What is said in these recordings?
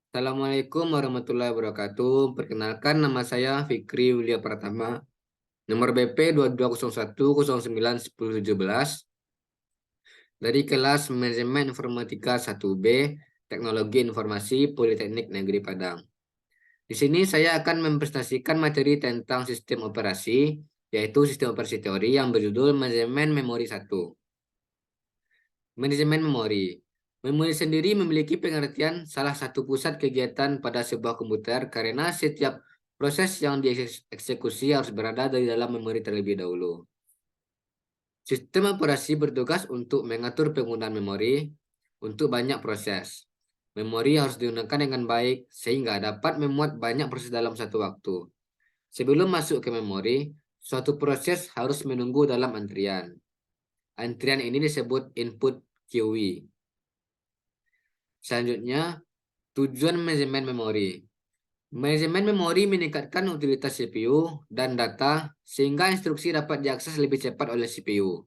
Assalamualaikum warahmatullahi wabarakatuh. Perkenalkan, nama saya Fikri Wilya Pratama, nomor BP 2201091017 dari kelas Manajemen Informatika 1B, Teknologi Informasi Politeknik Negeri Padang. Di sini saya akan mempresentasikan materi tentang sistem operasi, yaitu sistem operasi teori yang berjudul Manajemen Memori 1. Manajemen memori. Memori sendiri memiliki pengertian salah satu pusat kegiatan pada sebuah komputer karena setiap proses yang dieksekusi harus berada di dalam memori terlebih dahulu. Sistem operasi bertugas untuk mengatur penggunaan memori untuk banyak proses. Memori harus digunakan dengan baik sehingga dapat memuat banyak proses dalam satu waktu. Sebelum masuk ke memori, suatu proses harus menunggu dalam antrian. Antrian ini disebut input queue. Selanjutnya, tujuan manajemen memori. Manajemen memori meningkatkan utilitas CPU dan data sehingga instruksi dapat diakses lebih cepat oleh CPU.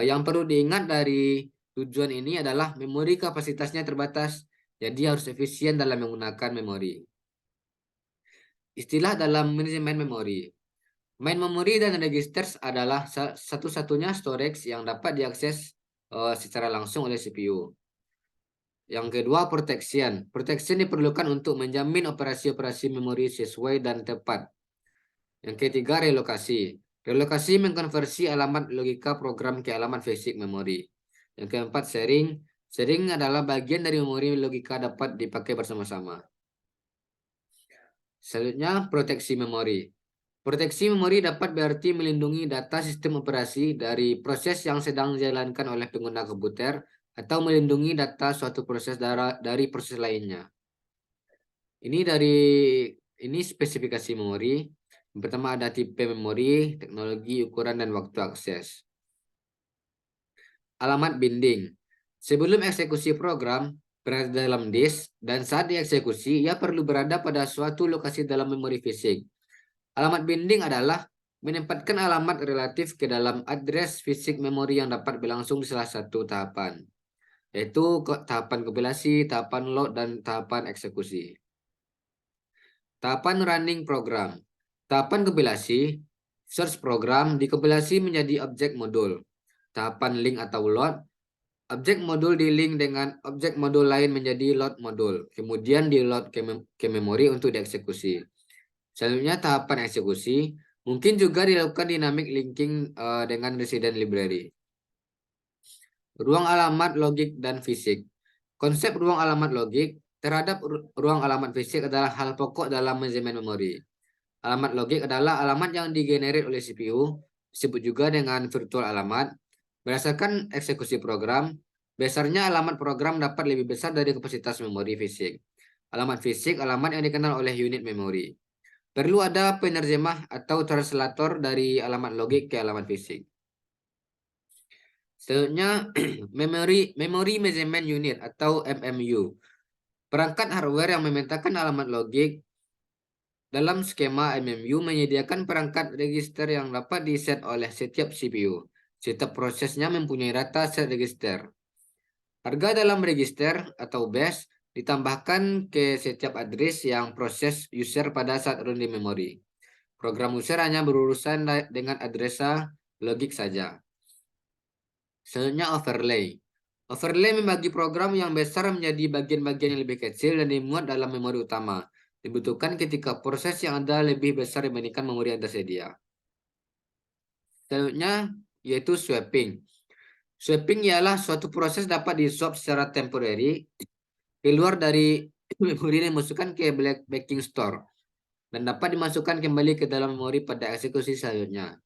Yang perlu diingat dari tujuan ini adalah memori kapasitasnya terbatas, jadi harus efisien dalam menggunakan memori. Istilah dalam manajemen memori. Main memory dan registers adalah satu-satunya storage yang dapat diakses secara langsung oleh CPU. Yang kedua, protection. Protection diperlukan untuk menjamin operasi-operasi memori sesuai dan tepat. Yang ketiga, relokasi. Relokasi mengkonversi alamat logika program ke alamat fisik memori. Yang keempat, sharing. Sharing adalah bagian dari memori logika dapat dipakai bersama-sama. Selanjutnya, proteksi memori. Proteksi memori dapat berarti melindungi data sistem operasi dari proses yang sedang dijalankan oleh pengguna komputer atau melindungi data suatu proses dari proses lainnya. Ini spesifikasi memori. Yang pertama ada tipe memori, teknologi, ukuran, dan waktu akses. Alamat binding. Sebelum eksekusi program berada dalam disk dan saat dieksekusi ia perlu berada pada suatu lokasi dalam memori fisik. Alamat binding adalah menempatkan alamat relatif ke dalam address fisik memori yang dapat berlangsung di salah satu tahapan, yaitu tahapan kompilasi, tahapan load, dan tahapan eksekusi. Tahapan running program. Tahapan kompilasi, search program dikompilasi menjadi objek modul. Tahapan link atau load, objek modul di link dengan objek modul lain menjadi load modul. Kemudian di load ke memori untuk dieksekusi. Selanjutnya tahapan eksekusi, mungkin juga dilakukan dynamic linking dengan resident library. Ruang alamat logik dan fisik. Konsep ruang alamat logik terhadap ruang alamat fisik adalah hal pokok dalam manajemen memori. Alamat logik adalah alamat yang digenerate oleh CPU, disebut juga dengan virtual alamat. Berdasarkan eksekusi program, besarnya alamat program dapat lebih besar dari kapasitas memori fisik. Alamat fisik, alamat yang dikenal oleh unit memori. Perlu ada penerjemah atau translator dari alamat logik ke alamat fisik. Selanjutnya, Memory Measurement Unit atau MMU. Perangkat hardware yang memetakan alamat logik dalam skema MMU menyediakan perangkat register yang dapat diset oleh setiap CPU. Setiap prosesnya mempunyai data set register. Harga dalam register atau base ditambahkan ke setiap address yang proses user pada saat run di memori. Program user hanya berurusan dengan adresa logik saja. Selanjutnya overlay. Overlay membagi program yang besar menjadi bagian-bagian yang lebih kecil dan dimuat dalam memori utama. Dibutuhkan ketika proses yang ada lebih besar dibandingkan memori yang tersedia. Selanjutnya yaitu swapping. Swapping ialah suatu proses dapat di-swap secara temporary keluar dari memori dan dimasukkan ke backing store dan dapat dimasukkan kembali ke dalam memori pada eksekusi selanjutnya.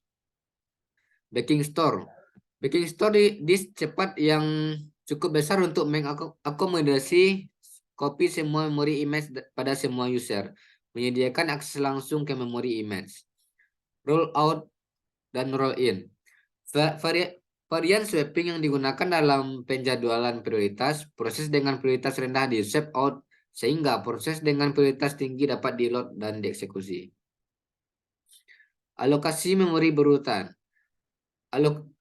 Backing store. Backing store di disk cepat yang cukup besar untuk mengakomodasi kopi semua memori image pada semua user, menyediakan akses langsung ke memori image. Roll out dan roll in. Varian swapping yang digunakan dalam penjadwalan prioritas, proses dengan prioritas rendah di swap out, sehingga proses dengan prioritas tinggi dapat di-load dan dieksekusi. Alokasi memori berurutan.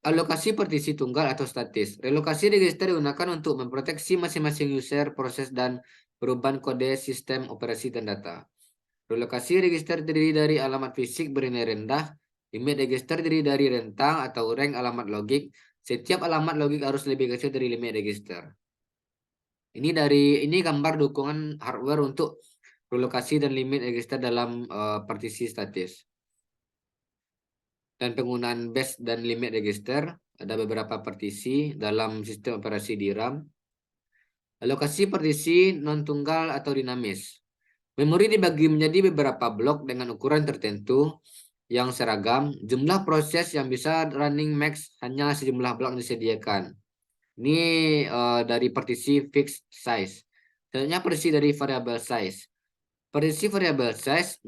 Alokasi partisi tunggal atau statis. Relokasi register digunakan untuk memproteksi masing-masing user, proses, dan perubahan kode sistem operasi dan data. Relokasi register terdiri dari alamat fisik bernilai rendah, limit register terdiri dari rentang atau rank alamat logik. Setiap alamat logik harus lebih kecil dari limit register. Ini gambar dukungan hardware untuk relokasi dan limit register dalam partisi statis. Dan penggunaan base dan limit register, ada beberapa partisi dalam sistem operasi di RAM. Alokasi partisi non-tunggal atau dinamis. Memori dibagi menjadi beberapa blok dengan ukuran tertentu yang seragam. Jumlah proses yang bisa running max hanya sejumlah blok yang disediakan. Ini dari partisi fixed size. Selanjutnya partisi dari variable size. Partisi variable size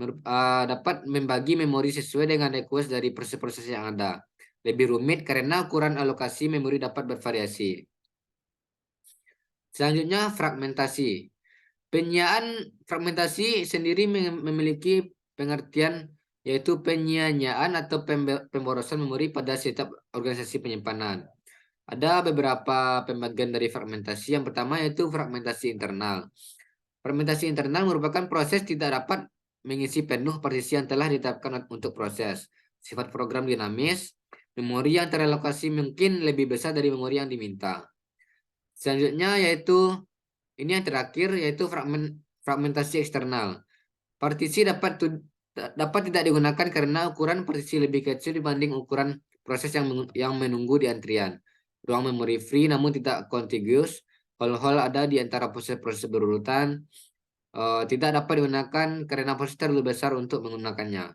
dapat membagi memori sesuai dengan request dari proses-proses yang ada. Lebih rumit karena ukuran alokasi memori dapat bervariasi. Selanjutnya fragmentasi. Penyiaan fragmentasi sendiri memiliki pengertian yaitu penyianyaan atau pemborosan memori pada setiap organisasi penyimpanan. Ada beberapa pembagian dari fragmentasi. Yang pertama yaitu fragmentasi internal. Fragmentasi internal merupakan proses tidak dapat mengisi penuh partisi yang telah ditetapkan untuk proses. Sifat program dinamis, memori yang teralokasi mungkin lebih besar dari memori yang diminta. Selanjutnya yaitu ini yang terakhir yaitu fragmentasi eksternal. Partisi dapat tidak digunakan karena ukuran partisi lebih kecil dibanding ukuran proses yang menunggu di antrian. Ruang memori free namun tidak contiguous. Hole-hole ada di antara proses-proses berurutan. Tidak dapat digunakan karena proses terlalu besar untuk menggunakannya.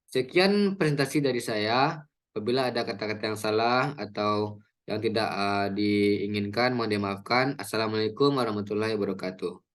Sekian presentasi dari saya. Apabila ada kata-kata yang salah atau yang tidak diinginkan, mohon dimaafkan. Assalamualaikum warahmatullahi wabarakatuh.